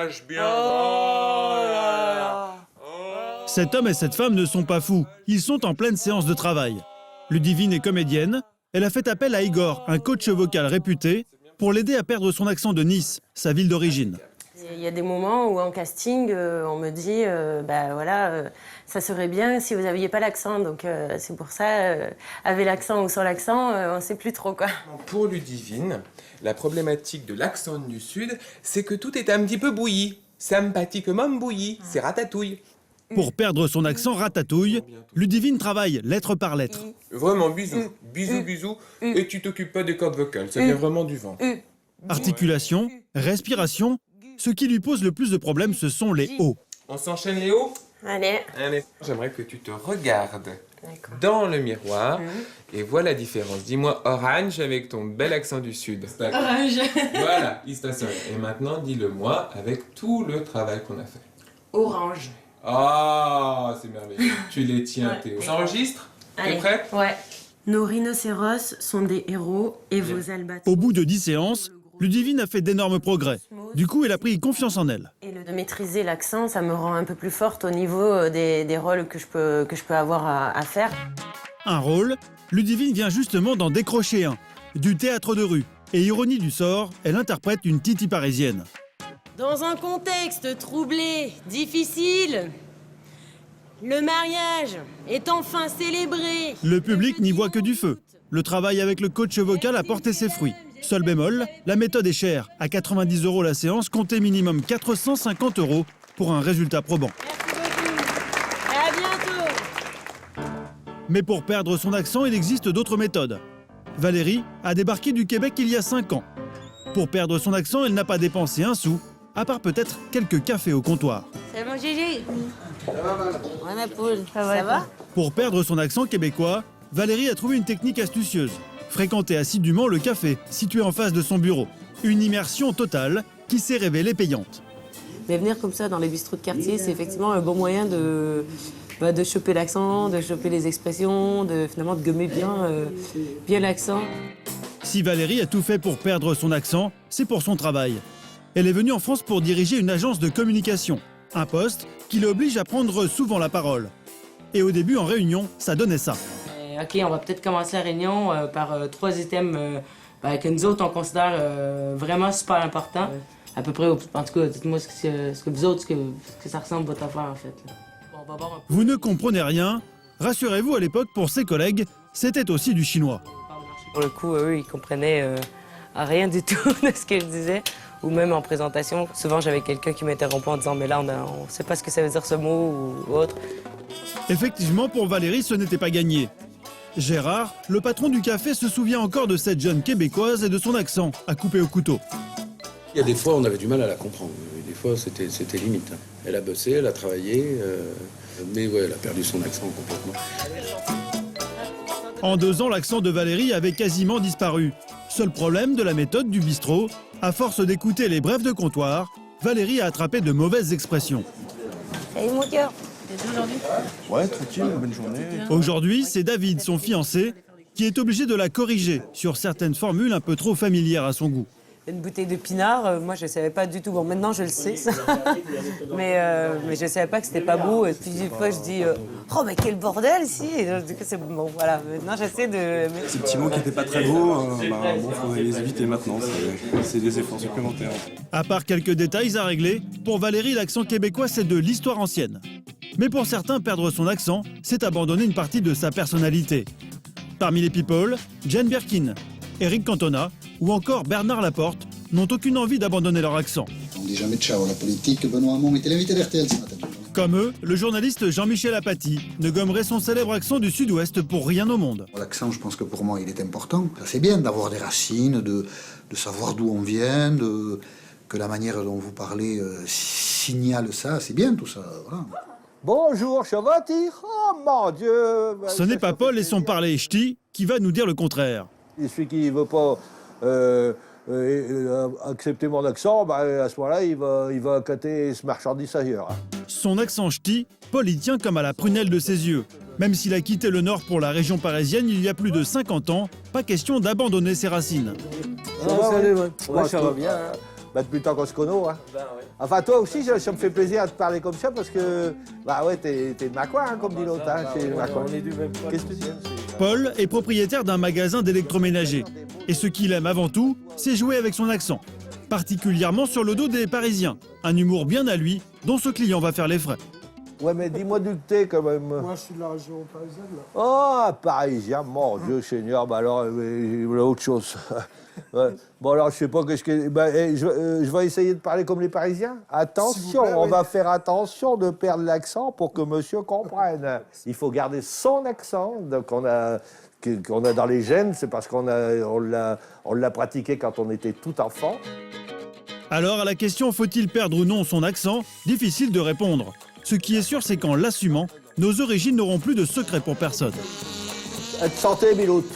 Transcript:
cache bien. Oh là là. Cet homme et cette femme ne sont pas fous. Ils sont en pleine séance de travail. Ludivine est comédienne. Elle a fait appel à Igor, un coach vocal réputé, pour l'aider à perdre son accent de Nice, sa ville d'origine. Il y a des moments où en casting, on me dit, ça serait bien si vous n'aviez pas l'accent. Donc c'est pour ça, avec l'accent ou sans l'accent, on ne sait plus trop quoi. Pour Ludivine, la problématique de l'accent du Sud, c'est que tout est un petit peu bouilli. Sympathiquement bouilli, c'est ratatouille. Pour perdre son accent ratatouille, Ludivine travaille lettre par lettre. Vraiment bisous, bisous, et tu t'occupes pas des cordes vocales, ça vient vraiment du vent. Articulation, respiration, ce qui lui pose le plus de problèmes, ce sont les hauts. On s'enchaîne les hauts ? Allez. J'aimerais que tu te regardes dans le miroir et vois la différence. Dis-moi orange avec ton bel accent du Sud. Orange. Voilà, il se passe rien. Et maintenant, dis-le-moi avec tout le travail qu'on a fait. Orange. Ah, c'est merveilleux. Tu les tiens, Théo. Ça enregistre ? T'es prête ? Ouais. Nos rhinocéros sont des héros et vos albatros... Au bout de 10 séances, Ludivine a fait d'énormes progrès. Du coup, elle a pris confiance en elle. Et de maîtriser l'accent, ça me rend un peu plus forte au niveau des rôles que je peux avoir à faire. Un rôle, Ludivine vient justement d'en décrocher un, du théâtre de rue. Et ironie du sort, elle interprète une Titi parisienne. Dans un contexte troublé, difficile, le mariage est enfin célébré. Le public n'y voit que du feu. Le travail avec le coach vocal a porté ses fruits. Seul bémol, la méthode est chère. À 90 € la séance, comptez minimum 450 € pour un résultat probant. Merci beaucoup. À bientôt. Mais pour perdre son accent, il existe d'autres méthodes. Valérie a débarqué du Québec il y a 5 ans. Pour perdre son accent, elle n'a pas dépensé un sou, à part peut-être quelques cafés au comptoir. C'est bon, Gégé. Ça va, ouais, ma poule. Ça va? Pour perdre son accent québécois, Valérie a trouvé une technique astucieuse. Fréquenter assidûment le café, situé en face de son bureau. Une immersion totale qui s'est révélée payante. Mais venir comme ça dans les bistrots de quartier, c'est effectivement un bon moyen de choper l'accent, de choper les expressions, finalement de gommer bien l'accent. Si Valérie a tout fait pour perdre son accent, c'est pour son travail. Elle est venue en France pour diriger une agence de communication. Un poste qui l'oblige à prendre souvent la parole. Et au début, en réunion, ça donnait ça. OK, on va peut-être commencer la réunion par 3 items que nous autres, on considère vraiment super importants. À peu près, en tout cas, dites-moi ce que vous autres, ce que ça ressemble votre affaire, en fait. Bon, on va voir un peu. Vous ne comprenez rien. Rassurez-vous, à l'époque, pour ses collègues, c'était aussi du chinois. Pour le coup, eux, ils comprenaient rien du tout de ce que je disais. Ou même en présentation, souvent j'avais quelqu'un qui m'interrompait en disant « mais là, on ne sait pas ce que ça veut dire ce mot » ou autre. Effectivement, pour Valérie, ce n'était pas gagné. Gérard, le patron du café, se souvient encore de cette jeune Québécoise et de son accent, à couper au couteau. Il y a des fois, on avait du mal à la comprendre. Des fois, c'était limite. Elle a bossé, elle a travaillé, mais ouais, elle a perdu son accent complètement. En 2 ans, l'accent de Valérie avait quasiment disparu. Seul problème de la méthode du bistrot, à force d'écouter les brefs de comptoir, Valérie a attrapé de mauvaises expressions. Salut mon cœur. Ouais, tranquille, bonne journée. Aujourd'hui, c'est David, son fiancé, qui est obligé de la corriger sur certaines formules un peu trop familières à son goût. Une bouteille de pinard, moi je savais pas du tout. Bon, maintenant je le sais, ça. mais je savais pas que c'était pas beau. Et puis une fois je dis oh mais quel bordel ici. Et donc, du coup c'est bon, voilà. Maintenant j'essaie de. Ces petits mots qui n'étaient pas très beaux, faudrait les éviter maintenant. C'est des efforts supplémentaires. À part quelques détails à régler, pour Valérie, l'accent québécois, c'est de l'histoire ancienne. Mais pour certains, perdre son accent, c'est abandonner une partie de sa personnalité. Parmi les people, Jane Birkin, Eric Cantona ou encore Bernard Laporte n'ont aucune envie d'abandonner leur accent. On dit jamais ciao à la politique. Benoît Hamon était l'invité d'RTL ce matin. Comme eux, le journaliste Jean-Michel Apathy ne gommerait son célèbre accent du Sud-Ouest pour rien au monde. L'accent, je pense que pour moi, il est important. C'est bien d'avoir des racines, de savoir d'où on vient, que la manière dont vous parlez signale ça. C'est bien tout ça. Voilà. Bonjour, Chavati. Oh mon Dieu. Ce n'est pas Paul et son parler ch'ti qui va nous dire le contraire. Et celui qui ne veut pas accepter mon accent, à ce moment-là, il va accater ce marchandise ailleurs. Son accent ch'ti, Paul y tient comme à la prunelle de ses yeux. Même s'il a quitté le Nord pour la région parisienne il y a plus de 50 ans, pas question d'abandonner ses racines. Ça va bien. depuis le temps qu'on se connaît. Hein. Enfin, toi aussi, ça me fait plaisir de te parler comme ça parce que, bah ouais, t'es de Macquart, hein, comme dit l'autre. Hein, on est du même poil. Qu'est-ce que tu dis? Paul est propriétaire d'un magasin d'électroménager. Et ce qu'il aime avant tout, c'est jouer avec son accent. Particulièrement sur le dos des Parisiens. Un humour bien à lui, dont ce client va faire les frais. Ouais, mais dis-moi d'où t'es quand même. Moi, je suis de la région parisienne, là. Oh, parisien, mon Dieu Seigneur, bah alors, autre chose. Ouais. Bon, alors, je sais pas qu'est-ce que... je vais essayer de parler comme les Parisiens. Attention, on va faire attention de perdre l'accent pour que monsieur comprenne. Il faut garder son accent, qu'on a dans les gènes, c'est parce qu'on l'a pratiqué quand on était tout enfant. Alors, à la question « faut-il perdre ou non son accent ?», difficile de répondre. Ce qui est sûr, c'est qu'en l'assumant, nos origines n'auront plus de secret pour personne. Santé, Miloute.